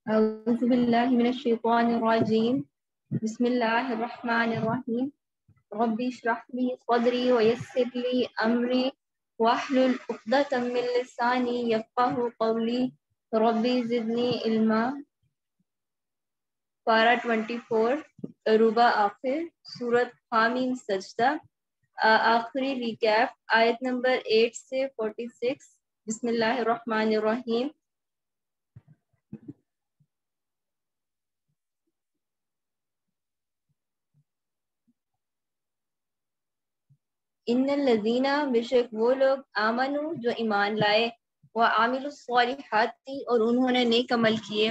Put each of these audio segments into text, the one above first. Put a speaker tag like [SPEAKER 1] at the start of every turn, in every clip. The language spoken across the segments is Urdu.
[SPEAKER 1] أعوذ بالله من الشيطان الرجيم بسم الله الرحمن الرحيم ربي اشرح لي صدري ويسر لي أمري واحلل عقدة من لساني يفقهوا قولي ربي زدني علما. پارہ 24 ربع آخر سورت حامیم سجدہ آخری ریکیپ آیت نمبر 8 سے 46. بسم اللہ الرحمن الرحیم. ان الذین بے شک وہ لوگ آمنو جو ایمان لائے وعاملوا الصالحات اور انہوں نے نیک عمل کیے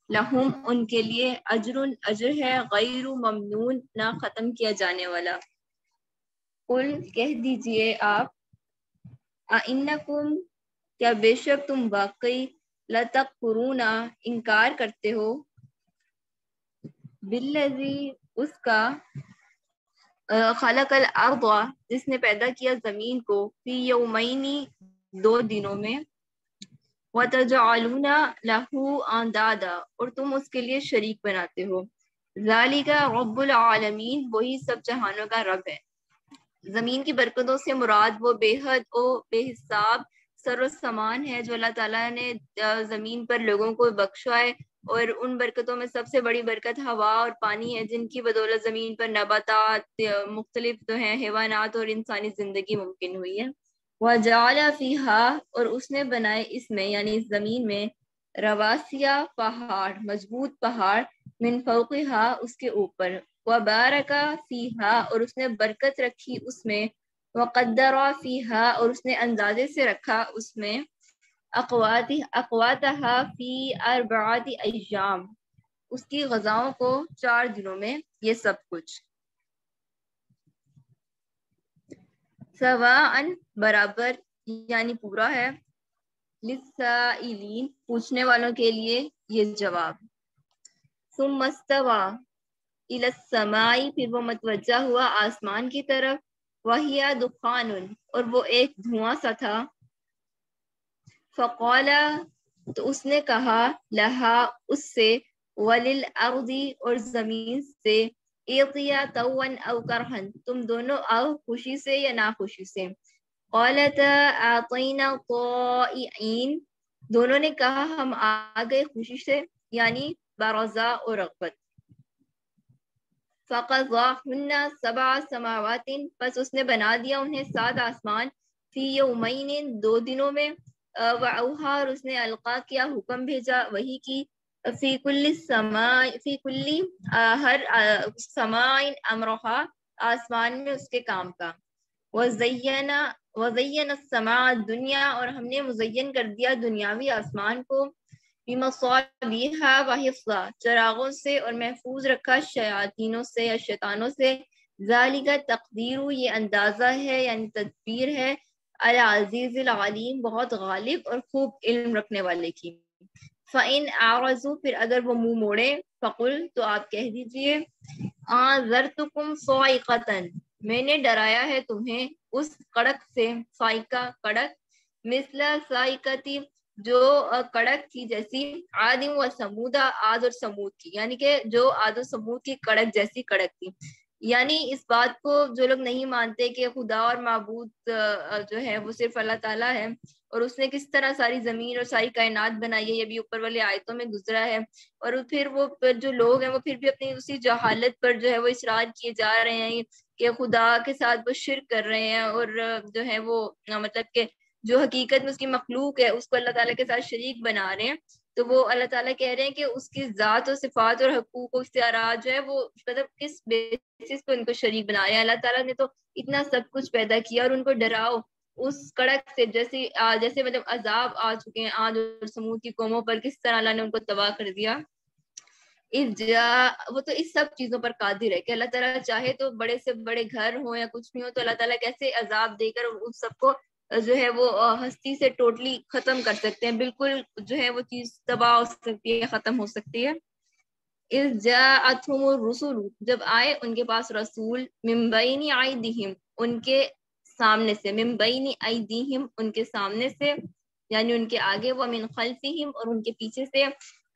[SPEAKER 1] لہم ان کے لیے اجر ہے غیر ممنون نہ ختم کیا جانے والا. قل کہہ دیجئے آپ اِنَّکُم کیا بے شک تم واقعی لتکفرون انکار کرتے ہو بالذی اس کا خلق الارض جس نے پیدا کیا زمین کو فی یومین 2 دنوں میں وتجعلون لہ اندادا اور تم اس کے لیے شریک بناتے ہو. ذالک رب العالمین وہی سب جہانوں کا رب ہے. زمین کی برکتوں سے مراد وہ بے حد و بے حساب سر و سامان ہے جو اللہ تعالیٰ نے زمین پر لوگوں کو بخشا ہے، اور ان برکتوں میں سب سے بڑی برکت ہوا اور پانی ہے جن کی بدولت زمین پر نباتات مختلف جو ہیں حیوانات اور انسانی زندگی ممکن ہوئی ہے. وَجَعَلَ فِيهَا اور اس نے بنائے اس میں یعنی اس زمین میں رواسیا پہاڑ مضبوط پہاڑ من فوقها اس کے اوپر وبارک فیہا اور اس نے برکت رکھی اس میں وقدر فیہا اور اس نے اندازے سے رکھا اس میں اقواتها فی 4 ایام اس کی غذاؤں کو 4 دنوں میں. یہ سب کچھ سواء برابر یعنی پورا ہے للسائلین پوچھنے والوں کے لیے یہ جواب. ثم استوى الی السماء پھر وہ متوجہ ہوا آسمان کی طرف وہی دخان اور وہ ایک دھواں سا تھا. فقال تو اس نے کہا لہا اس سے وللارض اور زمین سے ایتیا طوعا او کرہا تم دونوں آؤ خوشی سے یا ناخوشی سے. قالتا اعطینا طائعین دونوں نے کہا ہم آ گئے خوشی سے یعنی برضا اور رغبت. فقضاهن 7 سماوات پس اس نے بنا دیا انہیں 7 آسمان فی یومین 2 دنوں میں وأوحى اور اس نے القا کیا حکم بھیجا وحی کی فی کل سماء فی کل ہر سماء امرها آسمان میں اس کے کام کا. وزین السماء الدنیا اور ہم نے مزین کر دیا دنیاوی آسمان کو بمصابیح وحفظا چراغوں سے اور محفوظ رکھا شیاطینوں سے یا شیطانوں سے. ذالک تقدیر یہ اندازہ ہے یعنی تدبیر ہے العزیز العلیم بہت غالب اور خوب علم رکھنے والے کی. فَإِنْ أَعْرَضُوا پھر اگر وہ منہ موڑے فقل تو آپ کہہ دیجئے أَنذَرْتُكُمْ صَاعِقَةً میں نے ڈرایا ہے تمہیں اس کڑک سے. صاعقہ کڑک مثل صاعقۃ جو کڑک تھی جیسی عاد و سمودا عاد اور سمود کی یعنی کہ جو عاد و سمود کی کڑک جیسی کڑک تھی. یعنی اس بات کو جو لوگ نہیں مانتے کہ خدا اور معبود جو ہے وہ صرف اللہ تعالیٰ ہے اور اس نے کس طرح ساری زمین اور ساری کائنات بنائی ہے یہ بھی اوپر والے آیتوں میں گزرا ہے. اور پھر وہ جو لوگ ہیں وہ پھر بھی اپنی اسی جہالت پر جو ہے وہ اصرار کیے جا رہے ہیں کہ خدا کے ساتھ وہ شرک کر رہے ہیں اور جو ہے وہ مطلب کہ جو حقیقت میں اس کی مخلوق ہے اس کو اللہ تعالیٰ کے ساتھ شریک بنا رہے ہیں. تو وہ اللہ تعالیٰ کہہ رہے ہیں کہ اس کی ذات و صفات اور حقوق و اختیارات جو ہے وہ مطلب کس بیسس پہ ان کو شریک بنا رہے ہیں. اللہ تعالیٰ نے تو اتنا سب کچھ پیدا کیا اور ان کو ڈراؤ اس کڑک سے جیسے مطلب عذاب آ چکے ہیں عاد اور سمود کی قوموں پر کس طرح اللہ نے ان کو تباہ کر دیا. وہ تو اس سب چیزوں پر قادر ہے کہ اللہ تعالیٰ چاہے تو بڑے سے بڑے گھر ہوں یا کچھ بھی ہو تو اللہ تعالیٰ کیسے عذاب دے کر ان سب کو جو ہے وہ ہستی سے ٹوٹلی ختم کر سکتے ہیں. بالکل جو ہے وہ چیز تباہ ہو سکتی ہے ختم ہو سکتی ہے. اذ جاءتهم الرسل جب آئے ان کے پاس رسول من بین ایدیہم ان کے سامنے سے من بین ایدیہم ان کے سامنے سے یعنی ان کے آگے وہ من خلفہم اور ان کے پیچھے سے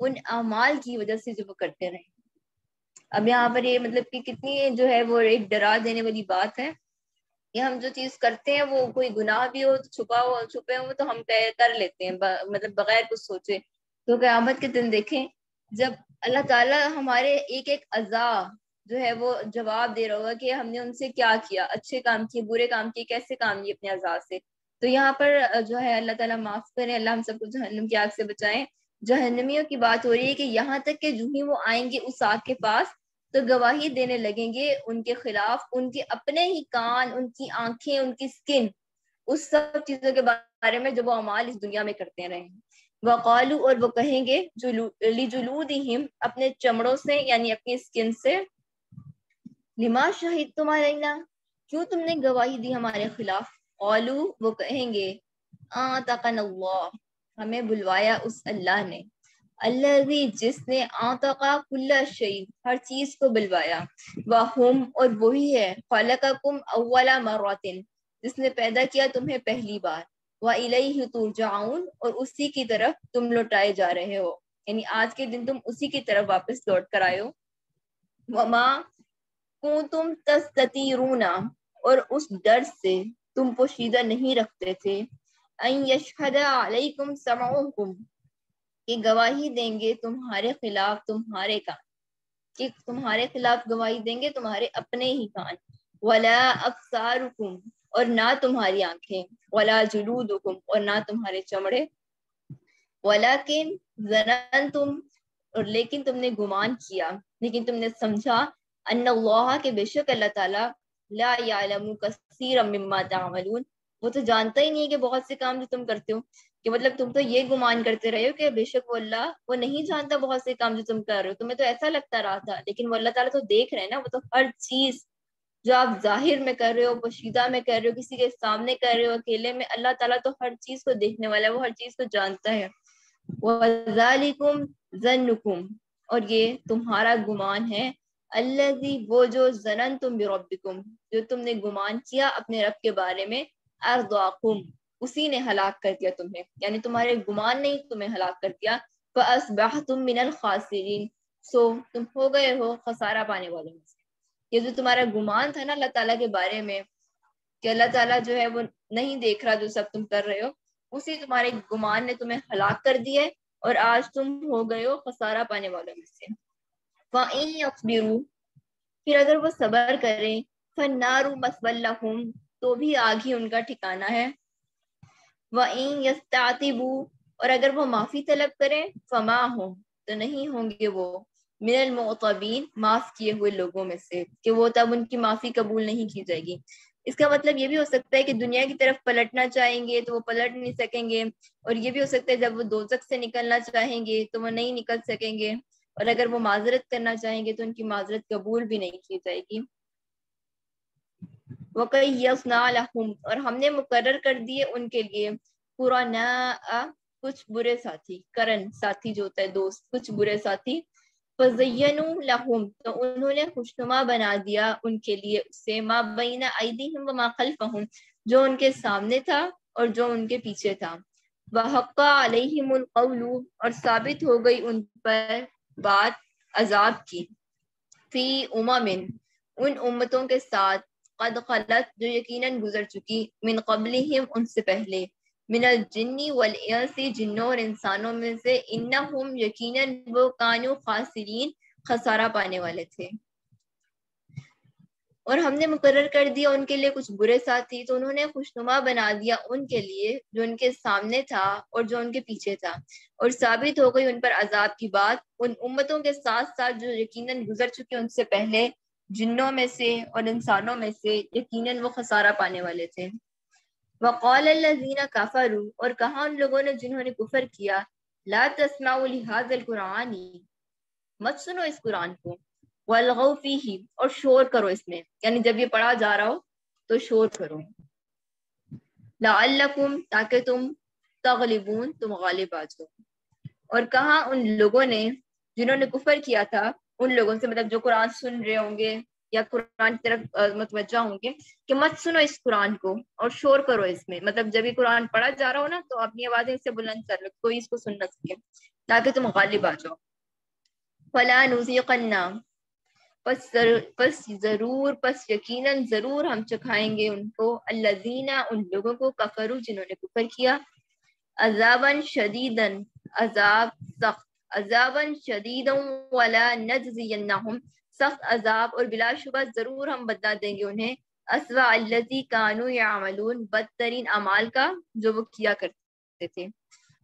[SPEAKER 1] ان اعمال کی وجہ سے جو وہ کرتے رہے. اب یہاں پر یہ مطلب کہ کتنی جو ہے وہ ایک ڈرا دینے والی بات ہے کہ ہم جو چیز کرتے ہیں وہ کوئی گناہ بھی ہو چھپے ہو تو ہم کر لیتے ہیں مطلب بغیر کچھ سوچے. تو قیامت کے دن دیکھیں جب اللہ تعالیٰ ہمارے ایک ایک اعضا جو ہے وہ جواب دے رہا ہوگا کہ ہم نے ان سے کیا کیا, اچھے کام کیے, برے کام کیے, کیسے کام کیے اپنے اعضاء سے. تو یہاں پر جو ہے اللہ تعالیٰ معاف کرے, اللہ ہم سب کو جہنم کی آگ سے بچائیں. جہنمیوں کی بات ہو رہی ہے کہ یہاں تک کہ جو ہی وہ آئیں گے اس آگ کے پاس تو گواہی دینے لگیں گے ان کے خلاف, ان کے اپنے ہی کان, ان کی آنکھیں, ان کی سکن, اس سب چیزوں کے بارے میں جو وہ اعمال اس دنیا میں کرتے رہے ہیں. وقالو, اور وہ کہیں گے لجلودہم, اپنے چمڑوں سے یعنی اپنی سکن سے, لما شہدتم علینا, کیوں تم نے گواہی دی ہمارے خلاف. قالو, وہ کہیں گے آتقنا اللہ, ہمیں بلوایا اس اللہ نے, الذی, جس نے آتقا کل شیء, ہر چیز کو بلوایا, وہم, اور وہی ہے, خلقکم اول مرۃ, جس نے پیدا کیا تمہیں پہلی بار, وَإِلَيْهِ تُرْجَعُونَ, اور اسی کی طرف تم لوٹائے جا رہے ہو, یعنی آج کے دن تم اسی کی طرف واپس لوٹ کر آئے ہو. وَمَا كُنْتُمْ تَسْتَتِرُونَ, اور اس ڈر سے تم پوشیدہ نہیں رکھتے تھے, أَن يَشْهَدَ عَلَيْكُمْ سَمْعُكُمْ, کہ گواہی دیں گے تمہارے خلاف تمہارے کان, کہ تمہارے خلاف گواہی دیں گے تمہارے اپنے ہی کان, وَلَا أَبْصَارُكُمْ, اور نہ تمہاری آنکھیں, وَلَا جُلُودُكُمْ, اور نہ تمہارے چمڑے, وَلَكِنْ ظَنَنْتُمْ, اور لیکن تم نے گمان کیا, لیکن تم نے سمجھا, ان اللہ, کہ بے شک اللہ تعالیٰ, لا یعلم کثیرا مما تعملون, وہ تو جانتا ہی نہیں ہے کہ بہت سے کام جو تم کرتے ہو, کہ مطلب تم تو یہ گمان کرتے رہے ہو کہ بے شک وہ اللہ وہ نہیں جانتا بہت سے کام جو تم کر رہے ہو, تمہیں تو ایسا لگتا رہا تھا, لیکن وہ اللہ تعالیٰ تو دیکھ رہے ہیں نا, وہ تو ہر چیز جو آپ ظاہر میں کر رہے ہو, پوشیدہ میں کر رہے ہو, کسی کے سامنے کر رہے ہو, اکیلے میں, اللہ تعالیٰ تو ہر چیز کو دیکھنے والا ہے, وہ ہر چیز کو جانتا ہے. وَذَلِكُمْ ظَنُّكُمْ, اور یہ تمہارا گمان ہے, الذی, وہ جو, ظننتم بربکم, جو تم نے گمان کیا اپنے رب کے بارے میں, ارداکم, اسی نے ہلاک کر دیا تمہیں, یعنی تمہارے گمان نے تمہیں ہلاک کر دیا. فَأَصْبَحْتُم مِّنَ الْخَاسِرِينَ, سو تم ہو گئے ہو خسارہ پانے والوں میں سے. یہ جو تمہارا گمان تھا نا اللہ تعالیٰ کے بارے میں کہ اللہ تعالیٰ جو ہے وہ نہیں دیکھ رہا جو سب تم کر رہے ہو, اسی تمہارے گمان نے تمہیں ہلاک کر دیا ہے, اور آج تم ہو گئے ہو خسارہ پانے والوں میں سے. وَإِن يَصْبِرُوا, پھر اگر وہ صبر کریں, فَالنَّارُ مَثْوًى لَهُمْ, تو بھی آگ ہی ان کا ٹھکانہ ہے. وَإِن يَسْتَعْتِبُوا, اور اگر وہ معافی طلب کریں, فَمَا هُمْ, تو نہیں ہوں گے وہ, من المعتبین, معاف کیے ہوئے لوگوں میں سے, کہ وہ تب ان کی معافی قبول نہیں کی جائے گی. اس کا مطلب یہ بھی ہو سکتا ہے کہ دنیا کی طرف پلٹنا چاہیں گے تو وہ پلٹ نہیں سکیں گے, اور یہ بھی ہو سکتا ہے جب وہ دوزخ سے نکلنا چاہیں گے تو وہ نہیں نکل سکیں گے, اور اگر وہ معذرت کرنا چاہیں گے تو ان کی معذرت قبول بھی نہیں کی جائے گی. وَقَيَّضْنَا لَهُمْ, اور ہم نے مقرر کر دیے ان کے لیے, قُرَنَاءَ, کچھ برے ساتھی, کرن ساتھی جو ہوتا ہے دوست, کچھ برے ساتھی. فَزَيَّنُوا لَهُمْ, تو انہوں نے خوشنما بنا دیا ان کے لیے اسے, مَا بَيْنَ أَيْدِيهِمْ وَمَا خَلْفَهُمْ, جو ان کے سامنے تھا اور جو ان کے پیچھے تھا. وَحَقَّ عَلَيْهِمُ الْقَوْلُ, اور ثابت ہو گئی ان پر بات عذاب کی, فی امم, ان امتوں کے ساتھ, قد خلت, جو یقیناً گزر چکی, من قبلہم, ان سے پہلے, من الجن والانس, جنوں اور انسانوں میں سے, انہم, یقیناً وہ, کانوا خاسرین, خسارہ پانے والے تھے. اور ہم نے مقرر کر دیا ان کے لیے کچھ برے ساتھی, تو انہوں نے خوشنما بنا دیا ان کے لیے جو ان کے سامنے تھا اور جو ان کے پیچھے تھا, اور ثابت ہو گئی ان پر عذاب کی بات ان امتوں کے ساتھ ساتھ جو یقیناً گزر چکے ان سے پہلے, جنوں میں سے اور انسانوں میں سے, یقیناً وہ خسارہ پانے والے تھے. وقال الذین کفروا, اور کہا ان لوگوں نے جنہوں نے کفر کیا, لا تسمعوا لهذا القرآن, مت سنو اس قرآن کو, والغوا فیہ, اور شور کرو اس میں, یعنی جب یہ پڑھا جا رہا ہو تو شور کرو, لعلکم, تاکہ تم, تغلبون, تم غالب آ جاؤ. اور کہا ان لوگوں نے جنہوں نے کفر کیا تھا, ان لوگوں سے, مطلب جو قرآن سن رہے ہوں گے یا قرآن کی طرف متوجہ ہوں گے, کہ مت سنو اس قرآن کو اور شور کرو اس میں, مطلب جب یہ قرآن پڑھا جا رہا ہو نا تو اپنی آوازیں اس سے بلند کر لو, کوئی اس کو سن نہ سکے, تاکہ تم غالب آ جاؤ. فلا نذیقنا، پس یقیناً ضرور ہم چکھائیں گے ان کو، الذین ان لوگوں کو، کفروا جنہوں نے کفر کیا، عذاباً شدیداً عذاب سخت، عذاباً شدیداً ولا نجزینہم سخت عذاب، اور بلا شبہ ضرور ہم بدلا دیں گے انہیں، اسوأ الذی کانوا یعملون بدترین اعمال کا جو وہ کیا کرتے تھے.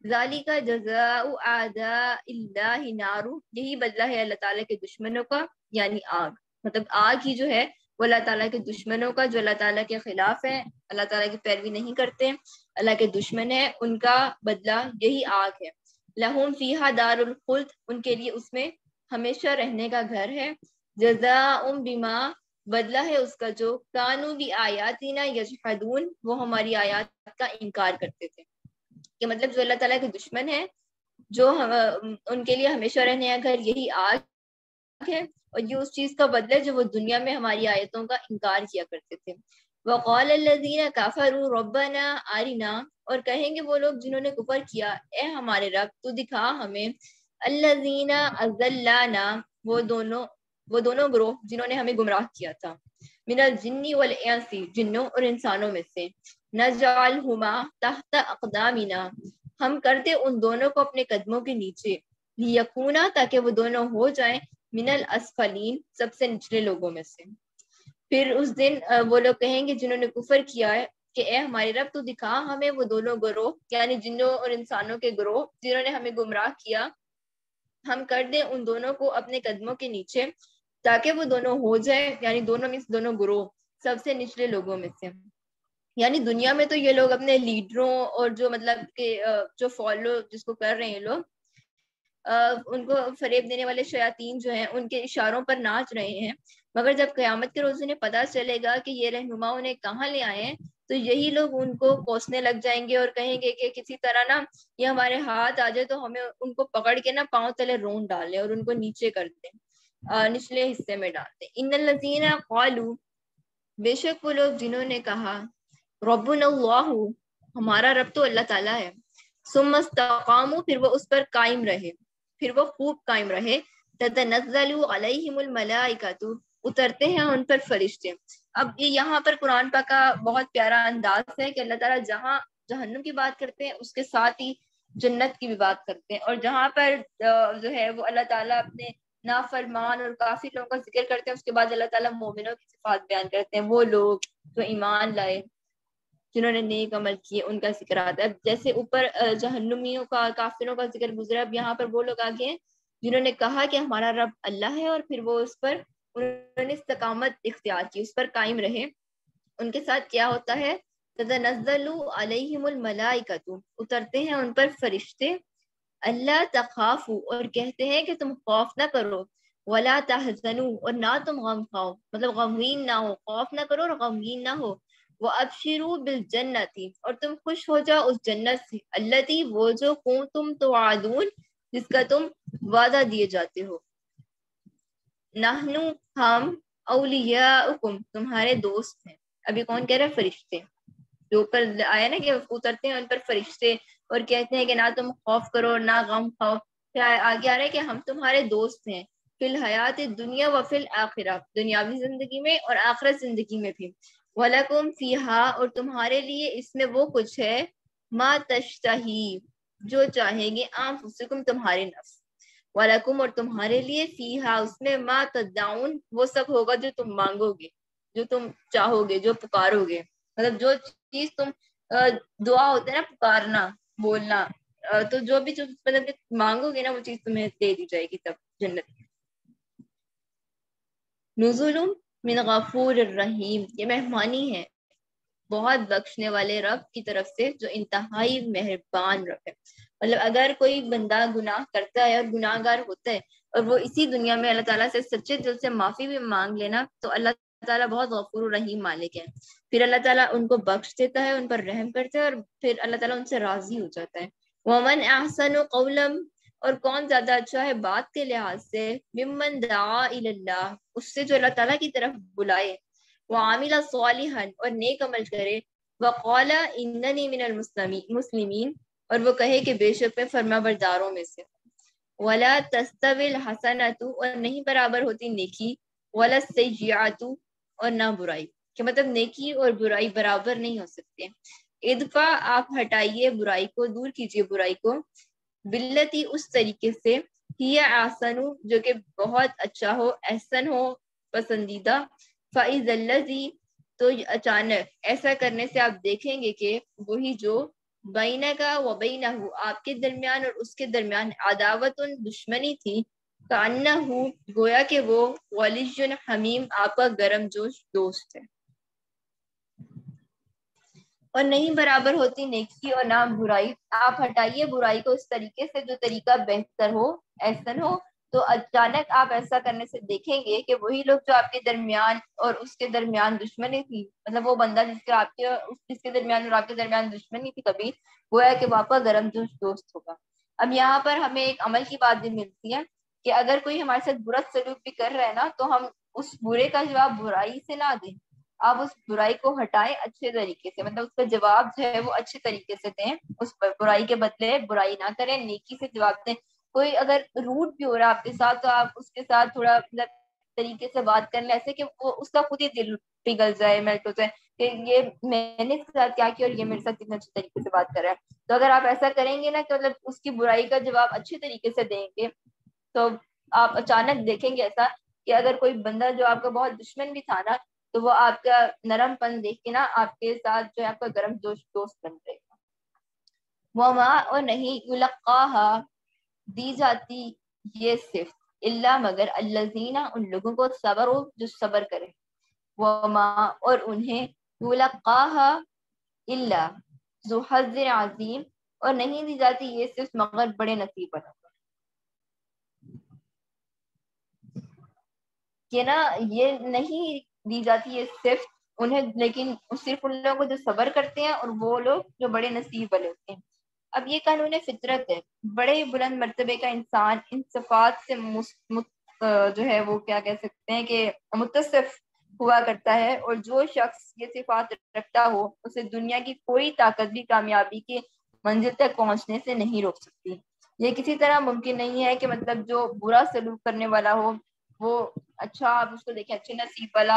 [SPEAKER 1] ذالک جزاء اعداء اللہ نار، یہی بدلہ ہے اللہ تعالیٰ کے دشمنوں کا، یعنی آگ. مطلب آگ ہی جو ہے وہ اللہ تعالیٰ کے دشمنوں کا، جو اللہ تعالیٰ کے خلاف ہے، اللہ تعالیٰ کی پیروی نہیں کرتے، اللہ کے دشمن ہے، ان کا بدلہ یہی آگ ہے. لہم فیہا دار الخلد، ان کے لیے اس میں ہمیشہ رہنے کا گھر ہے. جزاء بما، بدلہ ہے اس کا جو کانوا بآیاتنا یجحدون، وہ ہماری آیات کا انکار کرتے تھے. کہ مطلب جو اللہ تعالیٰ کے دشمن ہیں، جو ان کے لیے ہمیشہ رہنے کا گھر یہی آگ ہے، اور یہ اس چیز کا بدلہ ہے جو وہ دنیا میں ہماری آیتوں کا انکار کیا کرتے تھے. وقال الذین کفروا ربنا آرنا، اور کہیں گے وہ لوگ جنہوں نے کفر کیا، اے ہمارے رب تو دکھا ہمیں، الذین اضلانا، وہ دونوں گروہ جنہوں نے ہمیں گمراہ کیا تھا، من الجن والانس، جنوں اور انسانوں میں سے، نجعلہما تحت اقدامنا، ہم کرتے ان دونوں کو اپنے قدموں کے نیچے، لیکونا، تاکہ وہ دونوں ہو جائیں، من الاسفلین، سب سے نچلے لوگوں میں سے. پھر اس دن وہ لوگ کہیں گے جنہوں نے کفر کیا ہے کہ اے ہمارے رب تو دکھا ہمیں وہ دونوں گروہ، یعنی جنوں اور انسانوں کے گروہ جنہوں نے ہمیں گمراہ کیا، ہم کر دیں ان دونوں کو اپنے قدموں کے نیچے تاکہ وہ دونوں ہو جائے، یعنی دونوں گروہ سب سے نچلے لوگوں میں سے. یعنی دنیا میں تو یہ لوگ اپنے لیڈروں اور جو مطلب کہ جو فالو جس کو کر رہے ہیں لوگ، ان کو فریب دینے والے شیاطین جو ہیں ان کے اشاروں پر ناچ رہے ہیں، مگر جب قیامت کے روز انہیں پتہ چلے گا کہ یہ رہنما انہیں کہاں لے آئے ہیں، تو یہی لوگ ان کو کوسنے لگ جائیں گے اور کہیں گے کہ کسی طرح نا یہ ہمارے ہاتھ آ جائے تو ہمیں ان کو پکڑ کے نا پاؤں تلے رون ڈالیں اور ان کو نیچے کر دیں، نچلے حصے میں ڈال دیں. ان الذین قالوا، بے شک وہ لوگ جنہوں نے کہا، ربنا اللہ، ہمارا رب تو اللہ تعالیٰ ہے، ثم استقاموا، پھر وہ اس پر قائم رہے، پھر وہ خوب قائم رہے، تتنزل علیہم الملائکۃ، اترتے ہیں ان پر فرشتے. اب یہ یہاں پر قرآن پاک کا بہت پیارا انداز ہے کہ اللہ تعالیٰ جہاں جہنم کی بات کرتے ہیں اس کے ساتھ ہی جنت کی بھی بات کرتے ہیں، اور جہاں پر جو ہے وہ اللہ تعالیٰ اپنے نافرمان اور کافر لوگوں کا ذکر کرتے ہیں، اس کے بعد اللہ تعالیٰ مومنوں کی صفات بیان کرتے ہیں، وہ لوگ جو ایمان لائے، جنہوں نے نیک عمل کیے، ان کا ذکر آتا ہے. جیسے اوپر جہنمیوں کا، کافروں کا ذکر گزرا، اب یہاں پر وہ لوگ آگے ہیں جنہوں نے کہا کہ ہمارا رب اللہ ہے، اور پھر وہ اس پر انہوں نے استقامت اختیار کی، اس پر قائم رہے. ان کے ساتھ کیا ہوتا ہے، تتنزل علیہم الملائکۃ، اترتے ہیں ان پر فرشتے، اللہ تخافوا، اور کہتے ہیں کہ تم خوف نہ کرو، ولا تحزنوا، اور نہ تم غم کھاؤ، مطلب غمگین نہ ہو، خوف نہ کرو اور غمگین نہ ہو، وَأَبْشِرُوا بِالْجَنَّةِ، اور تم خوش ہو جاؤ اس جنت سے، الَّتِي، وہ جو كُنتُمْ تُوعَدُونَ، جس کا تم وعدہ دیے جاتے ہو. نحن، ہم، اولیاؤکم، تمہارے دوست ہیں. ابھی کون کہہ رہا ہے؟ فرشتے. جو اوپر آیا نا کہ اترتے ہیں ان پر فرشتے اور کہتے ہیں کہ نہ تم خوف کرو نہ غم کھاؤ. پھر آگے آ رہا ہے کہ ہم تمہارے دوست ہیں، فی الحیات دنیا و فی الآخرہ، دنیاوی زندگی میں اور آخرت زندگی میں بھی. وَلَكُمْ فِيهَا، اور تمہارے لیے اس میں وہ کچھ ہے، ما تشتہی، جو چاہیں گے، انفسکم، تمہارے نفس، وَلَكُمْ، اور تمہارے لیے، فِيهَا، اس میں، ما تدعون، وہ سب ہوگا جو تم مانگو گے، جو تم چاہو گے، جو پکارو گے. مطلب جو چیز تم دعا ہوتا ہے نا، پکارنا، بولنا، تو جو بھی مطلب مانگو گے نا وہ چیز تمہیں دے دی جائے گی تب جنت. نزول من غفور الرحیم، یہ مہمانی ہے بہت بخشنے والے رب کی طرف سے جو انتہائی مہربان رب ہے. مطلب اگر کوئی بندہ گناہ کرتا ہے اور گناہ گار ہوتا ہے اور وہ اسی دنیا میں اللہ تعالیٰ سے سچے دل سے معافی بھی مانگ لینا، تو اللہ تعالیٰ بہت غفور الرحیم مالک ہے. پھر اللہ تعالیٰ ان کو بخش دیتا ہے، ان پر رحم کرتا ہے، اور پھر اللہ تعالیٰ ان سے راضی ہو جاتا ہے. ومن احسن قولا، اور کون زیادہ اچھا ہے بات کے لحاظ سے، ممن دعا الی اللہ، اس سے جو اللہ تعالیٰ کی طرف بلائے، وعامل صالحا، اور نیک عمل کرے، وقال اننی من المسلمین، اور وہ کہے کہ بے شک میں فرما برداروں میں سے. ولا تستوی الحسنۃ، اور نہیں برابر ہوتی نیکی، ولا السیئۃ، اور نہ برائی، کہ مطلب نیکی اور برائی برابر نہیں ہو سکتے. ادفع، آپ ہٹائیے برائی کو، دور کیجیے برائی کو، باللتی، اس طریقے سے، ہی آسن، جو کہ بہت اچھا ہو، احسن ہو، پسندیدہ. فَإِذَا الَّذِي، تو اچانک ایسا کرنے سے آپ دیکھیں گے کہ وہی جو بینک و بینہ، آپ کے درمیان اور اس کے درمیان، عداوت، دشمنی تھی، کانہ، گویا کہ وہ ولی حمیم، آپ کا گرم جوش دوست ہے. اور نہیں برابر ہوتی نیکی اور نہ برائی، آپ ہٹائیے برائی کو اس طریقے سے جو طریقہ بہتر ہو، احسن ہو. تو اچانک آپ ایسا کرنے سے دیکھیں گے کہ وہی لوگ جو آپ کے درمیان اور اس کے درمیان دشمنی تھی، مطلب وہ بندہ جس کے درمیان اور آپ کے درمیان دشمنی تھی کبھی، وہ ہے کہ وہ آپ کا گرم جوش دوست ہوگا. اب یہاں پر ہمیں ایک عمل کی بات بھی ملتی ہے کہ اگر کوئی ہمارے ساتھ برا سلوک بھی کر رہا ہے نا، تو ہم اس برے کا جواب برائی سے نہ دیں، آپ اس برائی کو ہٹائیں اچھے طریقے سے، مطلب اس کا جواب جو ہے وہ اچھے طریقے سے دیں، اس برائی کے بدلے برائی نہ کریں، نیکی سے جواب دیں. کوئی اگر روٹ بھی ہو رہا ہے آپ کے ساتھ، تو آپ اس کے ساتھ تھوڑا مطلب طریقے سے بات کریں، ایسے کہ وہ اس کا خود ہی دل پگھل جائے، میلٹ ہو جائے کہ یہ میں نے اس کے ساتھ کیا کیا اور یہ میرے ساتھ کتنے اچھے طریقے سے بات کر رہا ہے. تو اگر آپ ایسا کریں گے نا کہ مطلب اس کی برائی کا جواب اچھے طریقے سے دیں گے، تو آپ اچانک دیکھیں گے ایسا کہ اگر کوئی بندہ جو آپ کا بہت دشمن بھی تھا نا، تو وہ آپ کا نرم پن دیکھ کے نا آپ کے ساتھ جو ہے آپ کا گرم دوست بن جائے گا. وما، اور نہیں، یلقاہا، دی جاتی یہ صرف، اللہ، مگر، الذین، ان لوگوں کو، صبر، جو صبر کرے. وما، اور انہیں، یلقاہا، الا ذو حظ عظیم، اور نہیں دی جاتی یہ صرف مگر بڑے نصیب والوں کو. کہ نا یہ نہیں دی جاتی یہ صرف انہیں، لیکن صرف ان لوگوں کو جو صبر کرتے ہیں اور وہ لوگ جو بڑے نصیب والے ہوتے ہیں. اب یہ قانون فطرت ہے، بڑے بلند مرتبے کا انسان ان صفات سے جو ہے وہ کیا کہہ سکتے ہیں کہ متصف ہوا کرتا ہے، اور جو شخص یہ صفات رکھتا ہو اسے دنیا کی کوئی طاقت بھی کامیابی کی منزل تک پہنچنے سے نہیں روک سکتی. یہ کسی طرح ممکن نہیں ہے کہ مطلب جو برا سلوک کرنے والا ہو وہ اچھا، آپ اس کو دیکھیں اچھے نصیب والا،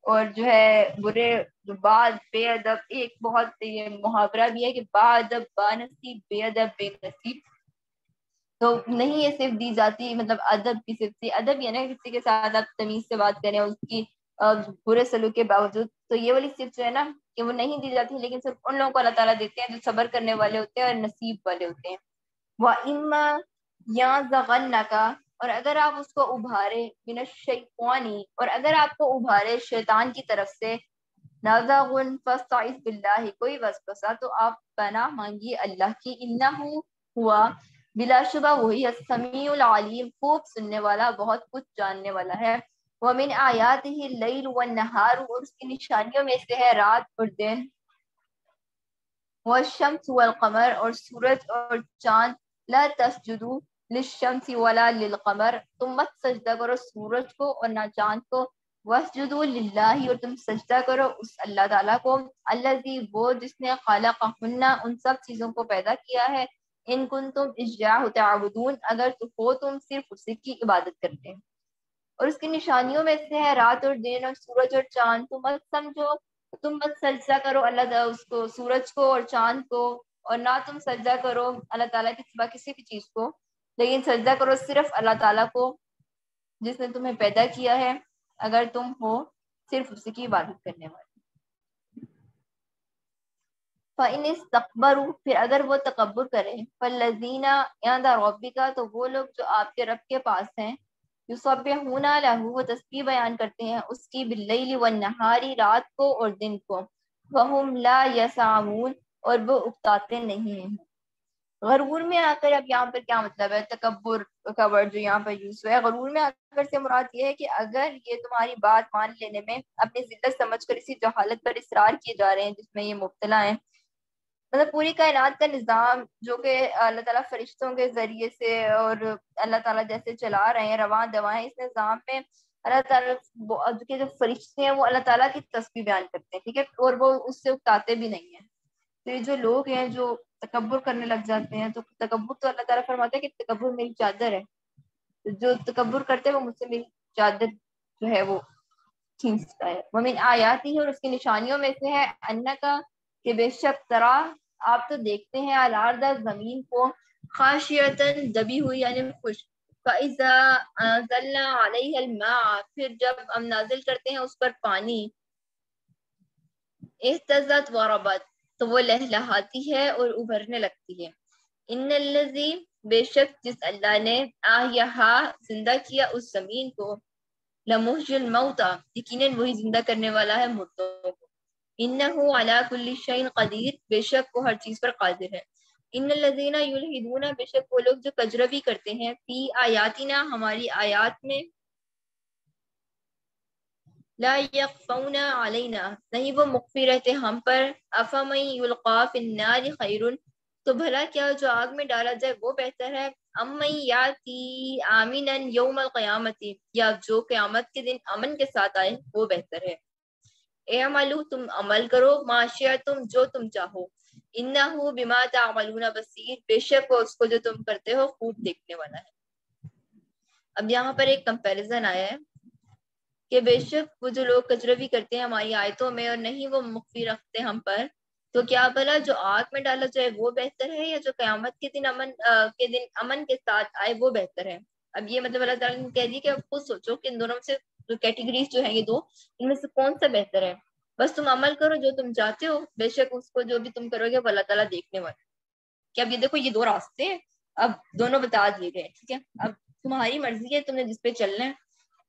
[SPEAKER 1] اور جو ہے برے جو بعد بے ادب، ایک بہت یہ محاورہ بھی ہے کہ با ادب با نصیب، بے ادب بے نصیب. تو نہیں یہ صرف دی جاتی مطلب ادب کی صرف سے، ادب یہ نا کسی کے ساتھ آپ تمیز سے بات کریں اس کی برے سلوک کے باوجود، تو یہ والی صرف جو ہے نا کہ وہ نہیں دی جاتی، لیکن صرف ان لوگوں کو اللہ تعالیٰ دیتے ہیں جو صبر کرنے والے ہوتے ہیں اور نصیب والے ہوتے ہیں. وَإِمَّا يَنزَغَنَّكَ، اور اگر آپ اس کو ابھارے، من الشیطان، اور اگر آپ کو ابھارے شیطان کی طرف سے، نازغ فاستعذ باللہ، کوئی وسوسہ، تو آپ پناہ مانگیے اللہ کی، انہ، ہوا، بلا شبہ وہی السمیع العلیم، خوب سننے والا، بہت کچھ جاننے والا ہے. ومن آیاتہ اللیل والنہار، اور اس کی نشانیوں میں سے ہے رات اور دن. والشمس والقمر، اور سورج اور چاند. لا تسجدوا للشمس ولا للقمر، تم مت سجدہ کرو سورج کو اور نہ چاند کو. واسجدوا للہ، اور تم سجدہ کرو اس اللہ تعالیٰ کو، الذی، وہ جس نے خلقہن، ان سب چیزوں کو پیدا کیا ہے. ان کنتم ایاہ تعبدون، اگر ہو تم صرف اسی کی عبادت کرتے ہیں. اور اس کی نشانیوں میں سے ہے رات اور دن اور سورج اور چاند. تم مت سمجھو، تم مت سجدہ کرو اللہ تعالیٰ اس کو، سورج کو اور چاند کو، اور نہ تم سجدہ کرو اللہ تعالیٰ کے سوا کسی بھی چیز کو، لیکن سجدہ کرو صرف اللہ تعالیٰ کو جس نے تمہیں پیدا کیا ہے، اگر تم ہو صرف اسی کی عبادت کرنے والے. فَإِنِ اسْتَكْبَرُوا، پھر اگر وہ تکبر کریں، فَالَّذِينَ عِندَ رَبِّكَ، تو وہ لوگ جو آپ کے رب کے پاس ہیں، یسبحون لہ، وہ تسبیح بیان کرتے ہیں اس کی، باللیل والنہار، رات کو اور دن کو، وہم لا یسعمون، اور وہ اکتاتے نہیں ہیں. غرور میں آ کر، اب یہاں پر کیا مطلب ہے تکبر کا ورڈ جو یہاں پر یوز ہوا ہے، غرور میں آ کر سے مراد یہ ہے کہ اگر یہ تمہاری بات مان لینے میں اپنی ذلت سمجھ کر اسی جہالت پر اصرار کیے جا رہے ہیں جس میں یہ مبتلا ہیں، مطلب پوری کائنات کا نظام جو کہ اللہ تعالیٰ فرشتوں کے ذریعے سے اور اللہ تعالیٰ جیسے چلا رہے ہیں رواں دواں، اس نظام میں اللہ تعالیٰ کے جو فرشتے ہیں وہ اللہ تعالیٰ کی تسبیح بیان کرتے ہیں، ٹھیک ہے، اور وہ اس سے اکتاتے بھی نہیں ہیں. تو یہ جو لوگ ہیں جو تکبر کرنے لگ جاتے ہیں، تو تکبر تو اللہ تعالیٰ فرماتا ہے کہ تکبر میری چادر ہے، جو تکبر کرتے ہیں وہ مجھ سے میری چادر جو ہے وہ کھینچتا ہے۔ ومن آیاتی ہے، اور اس کی نشانیوں میں سے ہے انّا کا، کہ بے شک ترا آپ تو دیکھتے ہیں الارض زمین کو خاشعتن دبی ہوئی یعنی خشک، فاذا انزلنا علیہ الماء پھر جب ہم نازل کرتے ہیں اس پر پانی، اہتزت وربت تو وہ لہلہاتی ہے اور ابھرنے لگتی ہے۔ ان الذی بے شک جس اللہ نے احیاھا زندہ کیا اس زمین کو، لمحی الموتى یقیناً وہی زندہ کرنے والا ہے مردوں کو، انہ علی کل شیء قدیر بے شک وہ ہر چیز پر قادر ہے۔ ان الذین یلحدون بے شک وہ لوگ جو کجروی کرتے ہیں فی آیاتنا ہماری آیات میں، لا یخفون علینا نہیں وہ مخفی رہتے ہم پر، افمن یلقی فی النار خیر تو بھلا کیا جو آگ میں ڈالا جائے وہ بہتر ہے، امن یاتی آمنا یوم القیامت یا جو قیامت کے دن امن کے ساتھ آئے وہ بہتر ہے۔ اعملوا تم عمل کرو، معاشیا تم جو تم چاہو، انہ بما تعملون بصیر بے شک وہ اس کو جو تم کرتے ہو خوب دیکھنے والا ہے۔ اب یہاں پر ایک کمپیریزن آیا ہے کہ بے شک وہ جو لوگ کجروی کرتے ہیں ہماری آیتوں میں اور نہیں وہ مخفی رکھتے ہم پر، تو کیا بھلا جو آگ میں ڈالا جائے وہ بہتر ہے یا جو قیامت کے دن امن کے ساتھ آئے وہ بہتر ہے۔ اب یہ مطلب اللہ تعالیٰ نے کہہ دی کہ اب خود سوچو کہ ان دونوں میں سے جو کیٹیگریز جو ہیں یہ دو، ان میں سے کون سا بہتر ہے، بس تم عمل کرو جو تم چاہتے ہو، بے شک اس کو جو بھی تم کرو گے وہ اللہ تعالیٰ دیکھنے والا ہے۔ کہ اب یہ دیکھو یہ دو راستے ہیں، اب دونوں بتا دیے گئے، ٹھیک ہے، اب تمہاری مرضی ہے تم نے جس پہ چلنا ہے،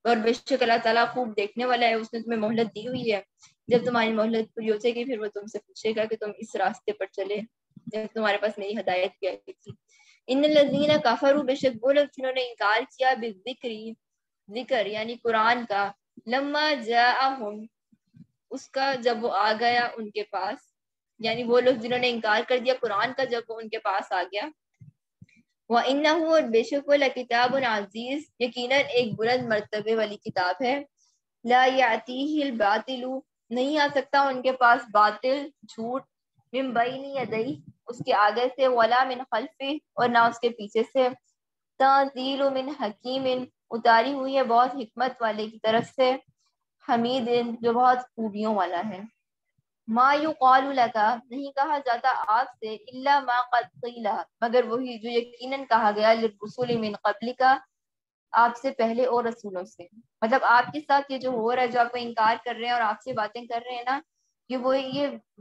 [SPEAKER 1] اور بے شک اللہ تعالیٰ خوب دیکھنے والا ہے، اس نے تمہیں مہلت دی ہوئی ہے، جب تمہاری مہلت پوری ہو جائے گی پھر وہ تم سے پوچھے گا کہ تم اس راستے پر چلے جب تمہارے پاس میری ہدایت بھی آئی تھی۔ ان الذین کفروا بے شک وہ لوگ جنہوں نے انکار کیا بالذکر ذکر یعنی قرآن کا، لما جاءہم اس کا جب وہ آ گیا ان کے پاس، یعنی وہ لوگ جنہوں نے انکار کر دیا قرآن کا جب وہ ان کے پاس آ گیا، وَإِنَّهُ اور بے شک وہ لکتاب عزیز یقیناً ایک بلند مرتبے والی کتاب ہے، لا یأتیہ الباطل نہیں آ سکتا ان کے پاس باطل جھوٹ، من بین یدیہ اس کے آگے سے، ولا من خلفہ اور نہ اس کے پیچھے سے، تنزیل من حکیم اتاری ہوئی ہے بہت حکمت والے کی طرف سے، حمید جو بہت خوبیوں والا ہے۔ ما یقال لک نہیں کہا جاتا آپ سے، الا ما قد قیل مگر وہی جو یقیناً کہا گیا، للرسل من قبلک آپ سے پہلے اور رسولوں سے، مطلب آپ کے ساتھ یہ جو ہو رہا ہے، جو آپ کو انکار کر رہے ہیں اور آپ سے باتیں کر رہے ہیں نا، یہ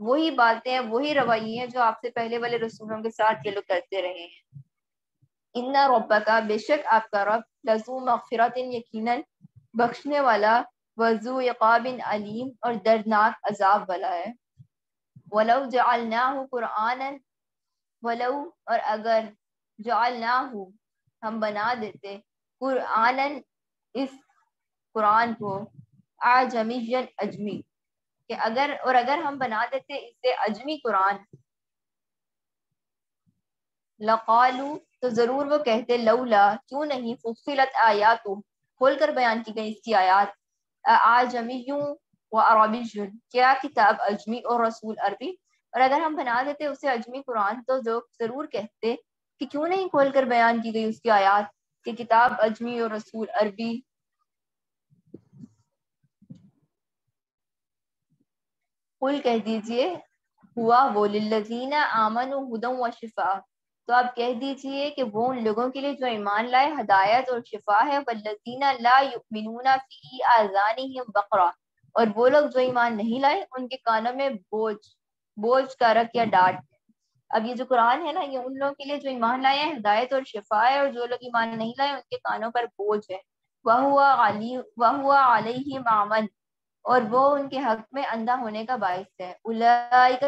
[SPEAKER 1] وہی باتیں ہیں، وہی رویے ہیں جو آپ سے پہلے والے رسولوں کے ساتھ یہ لوگ کرتے رہے ہیں۔ ان ربک بے شک آپ کا رب، لذو مغفرت یقیناً بخشنے والا، وذو عقاب علیم اور دردناک عذاب والا ہے۔ ولو جعلناہ قرآنا ولو اور اگر جعلناہ ہم بنا دیتے قرآنا اس قرآن کو، اعجمیا اجمی کہ اگر ہم بنا دیتے اسے اجمی قرآن، لقالو تو ضرور وہ کہتے، لولا کیوں نہیں، فصلت آیاتو کھول کر بیان کی گئی اس کی آیات، اعجمیوں و عربی کیا کتاب اجمی اور رسول عربی، اور اگر ہم بنا دیتے اسے اجمی قرآن تو جو ضرور کہتے کہ کیوں نہیں کھول کر بیان کی گئی اس کی آیات کہ کتاب اجمی اور رسول عربی۔ قل کہہ دیجئے ہوا وہ للذین آمنوا ھدی و شفاء تو آپ کہہ دیجئے کہ وہ ان لوگوں کے لیے جو ایمان لائے ہدایت اور شفا ہے، والذین لا یؤمنون فی آذانہم وقرا اور وہ لوگ جو ایمان نہیں لائے ان کے کانوں میں بوجھ کا رکھ یا ڈانٹ ہے۔ اب یہ جو قرآن ہے نا یہ ان لوگوں کے لیے جو ایمان لائے ہیں ہدایت اور شفا ہے، اور جو لوگ ایمان نہیں لائے ان کے کانوں پر بوجھ ہے، وَهُوَ عَلَيْهِمْ أَعْمَى اور وہ ان کے حق میں اندھا ہونے کا باعث ہے۔ اولئک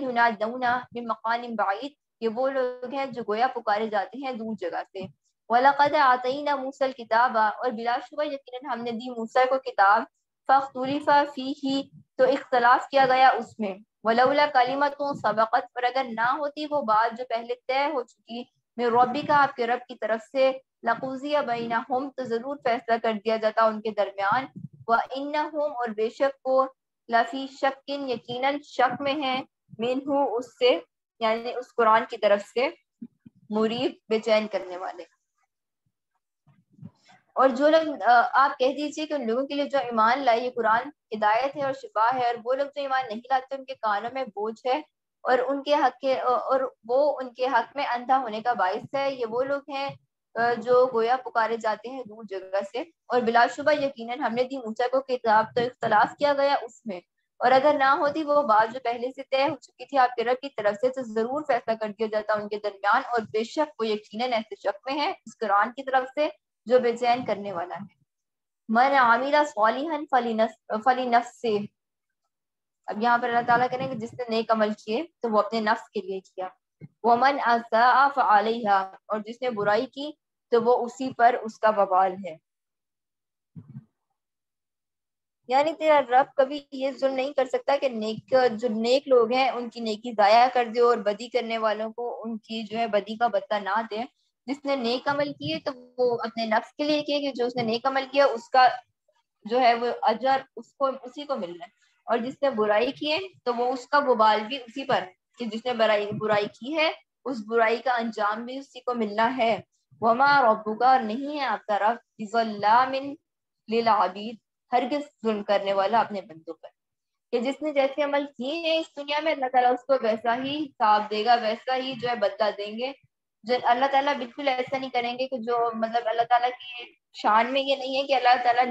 [SPEAKER 1] ینادون من مکان بعید یہ وہ لوگ ہیں جو گویا پکارے جاتے ہیں دور جگہ سے۔ وَلَقَدْ آتَيْنَا مُوسَى الْكِتَابَ اور بلا شبہ یقیناً ہم نے دی موسیٰ کو کتاب، فاختلف فیہ تو اختلاف کیا گیا اس میں، ولولا کلمۃ سبقت اور اگر نہ ہوتی وہ بات جو پہلے طے ہو چکی، من ربک آپ کے رب کی طرف سے، لقضی بینہم تو ضرور فیصلہ کر دیا جاتا ان کے درمیان، وَإِنَّهُمْ اور بے شک وہ لفی شک یقیناً شک میں ہیں، منہو اس سے یعنی اس قرآن کی طرف سے مریب بے چین کرنے والے. اور جو لوگ آپ کہہ دیجئے کہ ان لوگوں کے لیے جو ایمان لائے یہ قرآن ہدایت ہے اور شفا ہے، اور وہ لوگ جو ایمان نہیں لاتے ان کے کانوں میں بوجھ ہے اور ان کے حق کے اور وہ ان کے حق میں اندھا ہونے کا باعث ہے. یہ وہ لوگ ہیں جو گویا پکارے جاتے ہیں دور جگہ سے. اور بلا شبہ یقیناً ہم نے دی موسیٰ کو کتاب تو اختلاف کیا گیا اس میں، اور اگر نہ ہوتی وہ بات جو پہلے سے طے ہو چکی تھی آپ کے رب کی طرف سے تو ضرور فیصلہ کر دیا جاتا ان کے درمیان، اور بے شک وہ یقیناً ایسے شک میں ہے اس قرآن کی طرف سے جو بے چین کرنے والا ہے. من عامل صالحا فلنفسہ. اب یہاں پر اللہ تعالیٰ کریں کہ جس نے نیک عمل کیے تو وہ اپنے نفس کے لیے کیا. ومن اساء فعلیہا. اور جس نے برائی کی تو وہ اسی پر اس کا وبال ہے. یعنی تیرا رب کبھی یہ ظلم نہیں کر سکتا کہ جو نیک لوگ ہیں ان کی نیکی ضائع کر دے اور بدی کرنے والوں کو ان کی جو ہے بدی کا بدلہ نہ دے. جس نے نیک عمل کیے تو وہ اپنے نفس کے لیے کیے کہ جو اس نے نیک عمل کیا اس کا جو ہے وہ اجر اسی کو ملنا ہے، اور جس نے برائی کی ہے تو وہ اس کا وبال بھی اسی پر ہے کہ جس نے برائی کی ہے اس برائی کا انجام بھی اسی کو ملنا ہے. وما ربک. اور نہیں ہے آپ کا رب بظلام للعبید ہرگز ظلم کرنے والا اپنے بندوں پر، کہ جس نے جیسے عمل کیے ہیں اس دنیا میں اللہ تعالیٰ اس کو ویسا ہی حساب دے گا، ویسا ہی جو ہے بدلہ دیں گے. جو اللہ تعالیٰ بالکل ایسا نہیں کریں گے کہ جو مطلب اللہ تعالیٰ کی شان میں یہ نہیں ہے کہ اللہ تعالیٰ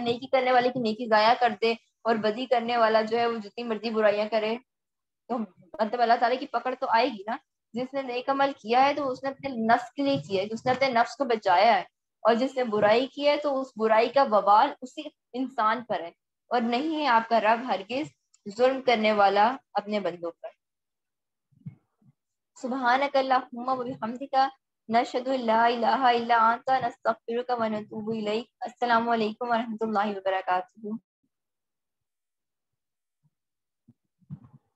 [SPEAKER 1] نیکی کرنے والے کی نیکی ضائع کر دے اور بدی کرنے والا جو ہے وہ جتنی مرضی برائیاں کرے. تو مطلب اللہ تعالیٰ کی پکڑ تو آئے گی نا. جس نے نیک عمل کیا ہے تو اس نے اپنے نفس کے لیے کیا ہے، اس نے اپنے نفس کو بچایا ہے، اور جس نے برائی کی ہے تو اس برائی کا وبال اسی انسان پر ہے، اور نہیں ہے آپ کا رب ہرگز ظلم کرنے والا اپنے بندوں پر. سبحانک اللہم و بحمدک نشہد ان لا الہ الا انت نستغفرک و نتوب الیک. السلام علیکم و رحمۃ اللہ وبرکاتہ.